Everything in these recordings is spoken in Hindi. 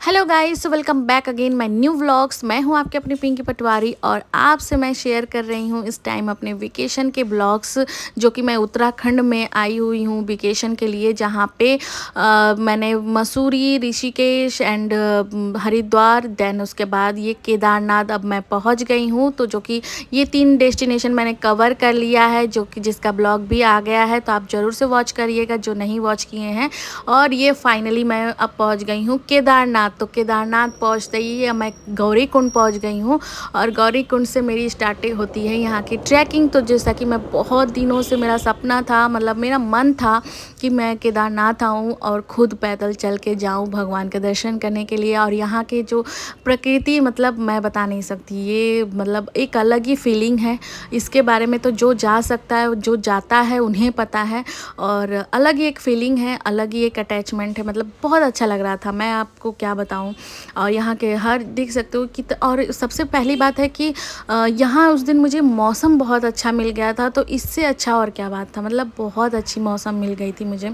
Hello guys, welcome back again my new vlogs. मैं हूं आपके अपनी पिंकी पटवारी और आपसे मैं शेयर कर रही हूं इस टाइम अपने वेकेशन के ब्लॉग्स, जो कि मैं उत्तराखंड में आई हुई हूं वेकेशन के लिए, जहां पे मैंने मसूरी, ऋषिकेश एंड हरिद्वार, देन उसके बाद ये केदारनाथ अब मैं पहुंच गई हूं। तो जो कि ये 3 डेस्टिनेशन मैंने कवर कर लिया है, जो कि जिसका ब्लॉग भी आ गया है, तो आप ज़रूर से वॉच करिएगा जो नहीं वॉच किए हैं। और ये फाइनली मैं अब पहुंच गई हूँ केदारनाथ। तो केदारनाथ पहुंचते ही मैं गौरी कुंड पहुंच गई हूँ और गौरी कुंड से मेरी स्टार्टिंग होती है यहाँ की ट्रैकिंग। तो जैसा कि मैं बहुत दिनों से मेरा सपना था, मतलब मेरा मन था कि मैं केदारनाथ आऊँ और खुद पैदल चल के जाऊँ भगवान के दर्शन करने के लिए। और यहाँ के जो प्रकृति, मतलब मैं बता नहीं सकती, ये मतलब एक अलग ही फीलिंग है। इसके बारे में तो जो जा सकता है, जो जाता है, उन्हें पता है। और अलग ही एक फीलिंग है, अलग ही एक अटैचमेंट है, मतलब बहुत अच्छा लग रहा था, मैं आपको क्या बताऊं। और यहाँ के हर देख सकते हो कि, और सबसे पहली बात है कि यहाँ उस दिन मुझे मौसम बहुत अच्छा मिल गया था। तो इससे अच्छा और क्या बात था, मतलब बहुत अच्छी मौसम मिल गई थी मुझे।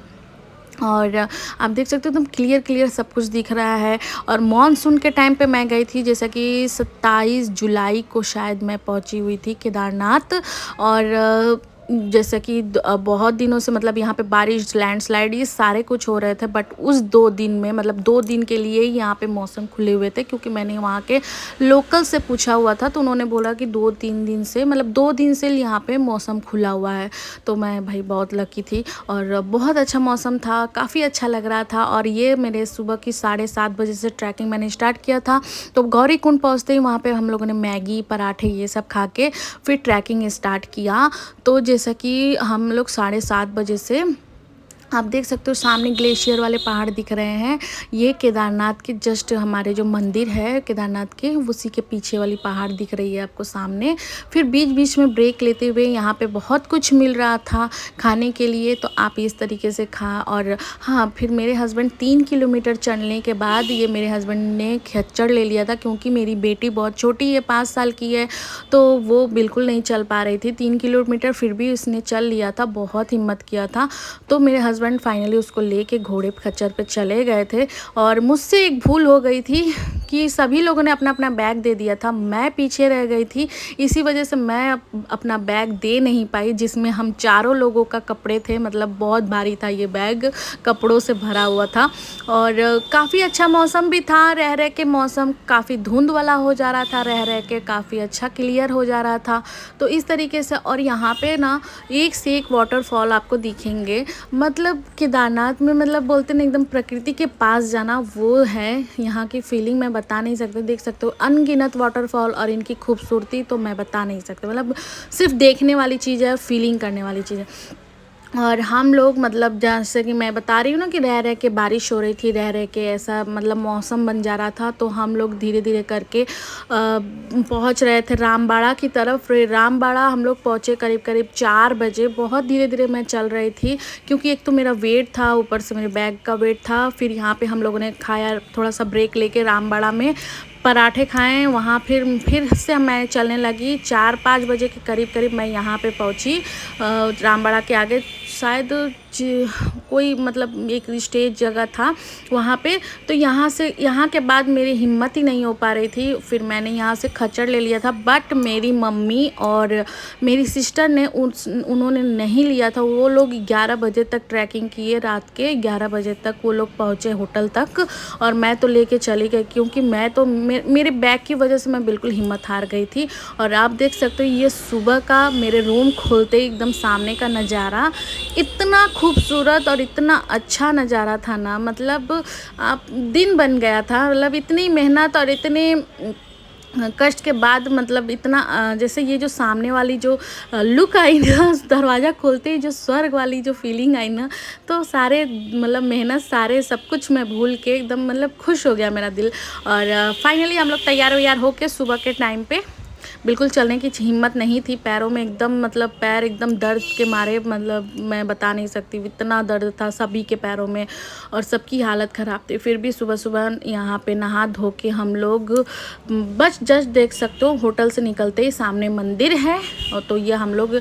और आप देख सकते हो एकदम क्लियर क्लियर सब कुछ दिख रहा है। और मॉनसून के टाइम पे मैं गई थी, जैसा कि 27 जुलाई को शायद मैं पहुंची हुई थी केदारनाथ। और जैसे कि बहुत दिनों से मतलब यहाँ पे बारिश, लैंडस्लाइड, ये सारे कुछ हो रहे थे, बट उस 2 दिन में, मतलब 2 दिन के लिए ही यहाँ पे मौसम खुले हुए थे, क्योंकि मैंने वहाँ के लोकल से पूछा हुआ था। तो उन्होंने बोला कि 2-3 दिन से, मतलब 2 दिन से यहाँ पे मौसम खुला हुआ है। तो मैं भाई बहुत लकी थी और बहुत अच्छा मौसम था, काफ़ी अच्छा लग रहा था। और ये मेरे सुबह की 7:30 बजे से ट्रैकिंग मैंने स्टार्ट किया था। तो गौरी कुंड पहुँचते ही वहाँ पे हम लोगों ने मैगी, पराठे, ये सब खा के फिर ट्रैकिंग स्टार्ट किया। तो जैसा कि हम लोग 7:30 बजे से, आप देख सकते हो सामने ग्लेशियर वाले पहाड़ दिख रहे हैं। ये केदारनाथ के जस्ट, हमारे जो मंदिर है केदारनाथ के, उसी के पीछे वाली पहाड़ दिख रही है आपको सामने। फिर बीच बीच में ब्रेक लेते हुए यहाँ पे बहुत कुछ मिल रहा था खाने के लिए, तो आप इस तरीके से खा। और हाँ, फिर मेरे हस्बैंड 3 किलोमीटर चलने के बाद, ये मेरे हस्बैंड ने खच्चर ले लिया था, क्योंकि मेरी बेटी बहुत छोटी है, 5 साल की है, तो वो बिल्कुल नहीं चल पा रही थी 3 किलोमीटर, फिर भी उसने चल लिया था, बहुत हिम्मत किया था। तो मेरे हस्बैंड फाइनली उसको लेके घोड़े खच्चर पे चले गए थे। और मुझसे एक भूल हो गई थी कि सभी लोगों ने अपना अपना बैग दे दिया था, मैं पीछे रह गई थी। इसी वजह से मैं अपना बैग दे नहीं पाई, जिसमें हम चारों लोगों का कपड़े थे, मतलब बहुत भारी था ये बैग, कपड़ों से भरा हुआ था। और काफ़ी अच्छा मौसम भी था, रह रह के मौसम काफ़ी धुंध वाला हो जा रहा था, रह रह के काफ़ी अच्छा क्लियर हो जा रहा था। तो इस तरीके से, और यहाँ पे ना एक से एक वाटरफॉल आपको दिखेंगे। मतलब केदारनाथ में, मतलब बोलते ना एकदम प्रकृति के पास जाना, वो है यहाँ की फीलिंग, मैं बता नहीं सकती। देख सकते हो अनगिनत वाटरफॉल, और इनकी खूबसूरती तो मैं बता नहीं सकती, मतलब सिर्फ देखने वाली चीज़ है, फीलिंग करने वाली चीज़ है। और हम लोग, मतलब जैसे कि मैं बता रही हूँ ना कि रह रह के बारिश हो रही थी, रह रह के ऐसा मतलब मौसम बन जा रहा था। तो हम लोग धीरे धीरे करके पहुँच रहे थे रामबाड़ा की तरफ। फिर रामबाड़ा हम लोग पहुँचे करीब करीब 4 बजे। बहुत धीरे धीरे मैं चल रही थी, क्योंकि एक तो मेरा वेट था, ऊपर से मेरे बैग का वेट था। फिर यहाँ पे हम लोगों ने खाया, थोड़ा सा ब्रेक लेके रामबाड़ा में पराठे खाएं वहाँ। फिर से मैं चलने लगी। 4-5 बजे के करीब करीब मैं यहाँ पे पहुँची रामबाड़ा के आगे, शायद कोई मतलब एक स्टेज जगह था वहाँ पे। तो यहाँ के बाद मेरी हिम्मत ही नहीं हो पा रही थी, फिर मैंने यहाँ से खच्चर ले लिया था। बट मेरी मम्मी और मेरी सिस्टर ने उन्होंने नहीं लिया था। वो लोग 11 बजे तक ट्रैकिंग किए, रात के 11 बजे तक वो लोग पहुँचे होटल तक। और मैं तो लेके चली गई, क्योंकि मैं तो मेरे बैग की वजह से मैं बिल्कुल हिम्मत हार गई थी। और आप देख सकते हो ये सुबह का मेरे रूम खोलते ही एकदम सामने का नज़ारा, इतना खूबसूरत और इतना अच्छा नज़ारा था ना, मतलब आप दिन बन गया था। मतलब इतनी मेहनत और इतने कष्ट के बाद, मतलब इतना जैसे ये जो सामने वाली जो लुक आई ना, दरवाज़ा खोलते ही जो स्वर्ग वाली जो फीलिंग आई ना, तो सारे मतलब मेहनत, सारे सब कुछ मैं भूल के एकदम मतलब खुश हो गया मेरा दिल। और फाइनली हम लोग तैयार व्यार होके सुबह के टाइम पे बिल्कुल चलने की हिम्मत नहीं थी पैरों में, एकदम मतलब पैर एकदम दर्द के मारे, मतलब मैं बता नहीं सकती इतना दर्द था सभी के पैरों में और सबकी हालत ख़राब थी। फिर भी सुबह सुबह यहाँ पे नहा धो के हम लोग बस जस्ट देख सकते हो होटल से निकलते ही सामने मंदिर है, और तो ये हम लोग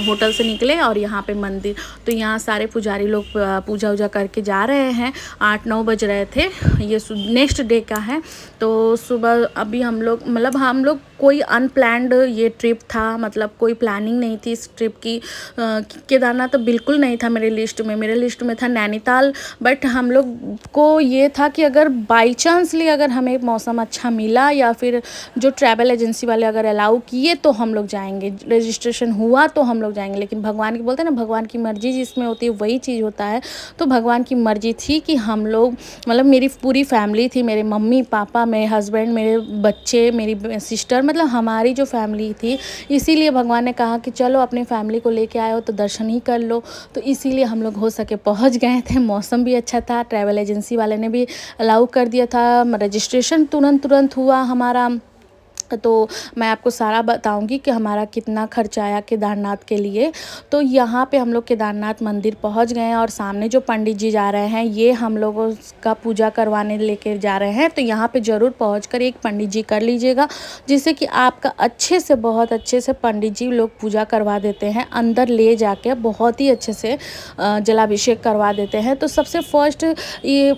होटल से निकले और यहाँ पे मंदिर, तो यहाँ सारे पुजारी लोग पूजा वूजा करके जा रहे हैं। 8-9 बज रहे थे, ये नेक्स्ट डे का है। तो सुबह अभी हम लोग मतलब हम लोग कोई अनप्लैंड ये ट्रिप था, मतलब कोई प्लानिंग नहीं थी इस ट्रिप की। केदारनाथ तो बिल्कुल नहीं था मेरे लिस्ट में था नैनीताल। बट हम लोग को ये था कि अगर बाई चांसली अगर हमें मौसम अच्छा मिला या फिर जो ट्रैवल एजेंसी वाले अगर अलाउ किए तो हम लोग जाएंगे, रजिस्ट्रेशन हुआ तो हम लोग जाएंगे। लेकिन भगवान की बोलते हैं ना, भगवान की मर्जी जिसमें होती है वही चीज़ होता है। तो भगवान की मर्जी थी कि हम लोग मतलब मेरी पूरी फैमिली थी, मेरे मम्मी पापा, मेरे हस्बैंड, मेरे बच्चे, मेरी सिस्टर, मतलब हमारी जो फैमिली थी। इसीलिए भगवान ने कहा कि चलो अपनी फैमिली को लेके आए हो तो दर्शन ही कर लो। तो इसीलिए हम लोग हो सके पहुंच गए थे। मौसम भी अच्छा था, ट्रैवल एजेंसी वाले ने भी अलाउ कर दिया था, रजिस्ट्रेशन तुरंत हुआ हमारा। तो मैं आपको सारा बताऊंगी कि हमारा कितना खर्चा आया केदारनाथ के लिए। तो यहाँ पे हम लोग केदारनाथ मंदिर पहुँच गए हैं और सामने जो पंडित जी जा रहे हैं ये हम लोगों का पूजा करवाने लेके जा रहे हैं। तो यहाँ पे ज़रूर पहुँचकर एक पंडित जी कर लीजिएगा, जिससे कि आपका अच्छे से बहुत अच्छे से पंडित जी लोग पूजा करवा देते हैं, अंदर ले जाके बहुत ही अच्छे से जलाभिषेक करवा देते हैं। तो सबसे फर्स्ट ये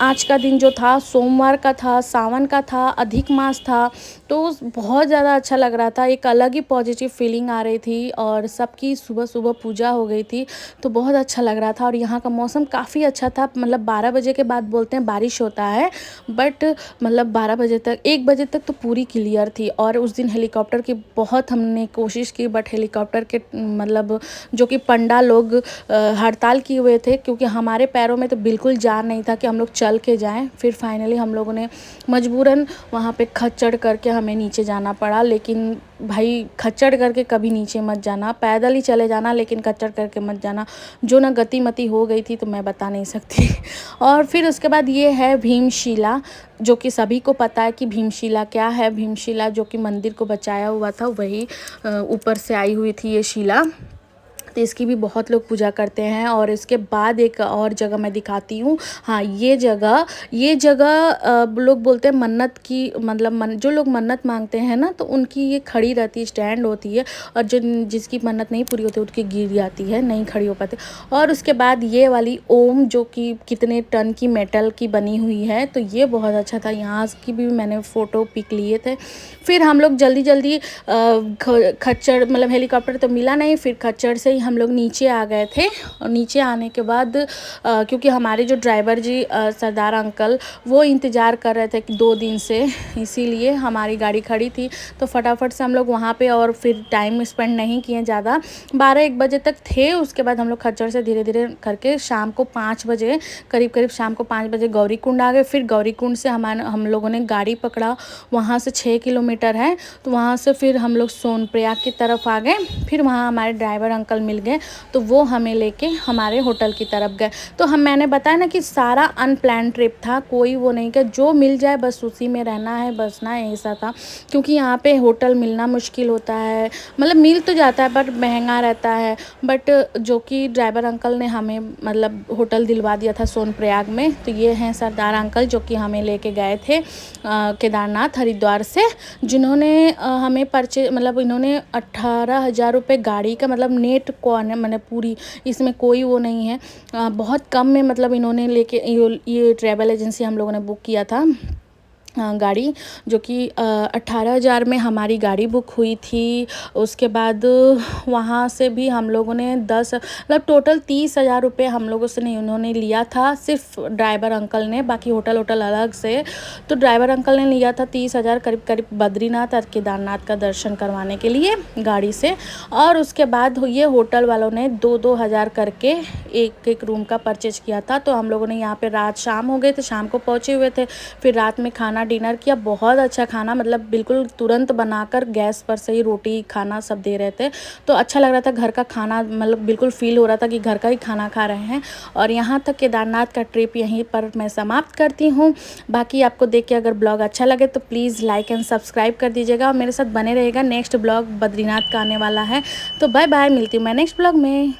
आज का दिन जो था सोमवार का था, सावन का था, अधिक मास था। तो बहुत ज़्यादा अच्छा लग रहा था, एक अलग ही पॉजिटिव फीलिंग आ रही थी और सबकी सुबह सुबह पूजा हो गई थी। तो बहुत अच्छा लग रहा था और यहाँ का मौसम काफ़ी अच्छा था। मतलब 12 बजे के बाद बोलते हैं बारिश होता है, बट मतलब 12 बजे तक 1 बजे तक तो पूरी क्लियर थी। और उस दिन हेलीकॉप्टर की बहुत हमने कोशिश की, बट हेलीकॉप्टर के मतलब जो कि पंडा लोग हड़ताल किए हुए थे, क्योंकि हमारे पैरों में तो बिल्कुल जान नहीं था कि हम लोग चल के जाएँ। फिर फाइनली हम लोगों ने मजबूरन वहाँ पे खच्चड़ करके हमें नीचे जाना पड़ा। लेकिन भाई खच्चड़ करके कभी नीचे मत जाना, पैदल ही चले जाना, लेकिन खच्चड़ करके मत जाना। जो ना गतिमति हो गई थी तो मैं बता नहीं सकती। और फिर उसके बाद ये है भीमशिला, जो कि सभी को पता है कि भीमशिला क्या है। भीमशिला जो कि मंदिर को बचाया हुआ था, वही ऊपर से आई हुई थी ये शिला। तो इसकी भी बहुत लोग पूजा करते हैं। और इसके बाद एक और जगह मैं दिखाती हूँ। हाँ, ये जगह लोग बोलते हैं मन्नत की, मतलब जो लोग मन्नत मांगते हैं ना, तो उनकी ये खड़ी रहती है, स्टैंड होती है। और जो जिसकी मन्नत नहीं पूरी होती उसकी गिर जाती है, नहीं खड़ी हो पाती। और उसके बाद ये वाली ओम, जो कि कितने टन की मेटल की बनी हुई है, तो ये बहुत अच्छा था। यहाँ की भी मैंने फ़ोटो पिक लिए थे। फिर हम लोग जल्दी खच्चड़ मतलब हेलीकॉप्टर तो मिला नहीं, फिर खच्चड़ से ही हम लोग नीचे आ गए थे। और नीचे आने के बाद क्योंकि हमारे जो ड्राइवर जी सरदार अंकल वो इंतज़ार कर रहे थे 2 दिन से, इसीलिए हमारी गाड़ी खड़ी थी। तो फटाफट से हम लोग वहाँ पे और फिर टाइम स्पेंड नहीं किए ज़्यादा, 12-1 बजे तक थे। उसके बाद हम लोग खच्चड़ से धीरे धीरे करके शाम को 5 बजे करीब शाम को 5 बजे गौरी कुंड आ गए। फिर गौरी कुंड से हम लोगों ने गाड़ी पकड़ा, वहाँ से 6 किलोमीटर है। तो वहाँ से फिर हम लोग सोनप्रयाग की तरफ आ गए। फिर वहाँ हमारे ड्राइवर अंकल मिल गए, तो वो हमें लेके हमारे होटल की तरफ गए। तो मैंने बताया ना कि सारा अनप्लान ट्रिप था, कोई वो नहीं कि जो मिल जाए बस उसी में रहना है, बसना है, ऐसा था। क्योंकि यहाँ पे होटल मिलना मुश्किल होता है, मतलब मिल तो जाता है बट महंगा रहता है। बट जो कि ड्राइवर अंकल ने हमें मतलब होटल दिलवा दिया था सोनप्रयाग में। तो ये हैं सरदार अंकल जो कि हमें लेके गए थे केदारनाथ हरिद्वार से, जिन्होंने हमें मतलब इन्होंने 18,000 रुपये गाड़ी का, मतलब नेट को मैंने पूरी, इसमें कोई वो नहीं है, बहुत कम में मतलब इन्होंने लेके ये ट्रैवल एजेंसी हम लोगों ने बुक किया था गाड़ी, जो कि 18,000 में हमारी गाड़ी बुक हुई थी। उसके बाद वहाँ से भी हम लोगों ने मतलब टोटल 30,000 रुपये हम लोगों से नहीं उन्होंने लिया था, सिर्फ ड्राइवर अंकल ने, बाकी होटल अलग से। तो ड्राइवर अंकल ने लिया था 30,000 करीब बद्रीनाथ और केदारनाथ का दर्शन करवाने के लिए गाड़ी से। और उसके बाद ये होटल वालों ने 2-2 हज़ार करके एक रूम का परचेज किया था। तो हम लोगों ने यहाँ पे शाम हो गई तो शाम को पहुँचे हुए थे। फिर रात में खाना खाना डिनर किया, बहुत अच्छा खाना, मतलब बिल्कुल तुरंत बनाकर गैस पर से ही रोटी खाना सब दे रहे थे। तो अच्छा लग रहा था, घर का खाना मतलब बिल्कुल फ़ील हो रहा था कि घर का ही खाना खा रहे हैं। और यहाँ तक केदारनाथ का ट्रिप यहीं पर मैं समाप्त करती हूँ। बाकी आपको देख के अगर ब्लॉग अच्छा लगे तो प्लीज़ लाइक एंड सब्सक्राइब कर दीजिएगा और मेरे साथ बने रहेगा। नेक्स्ट ब्लॉग बद्रीनाथ का आने वाला है। तो बाय बाय, मिलती हूँ मैं नेक्स्ट ब्लॉग में।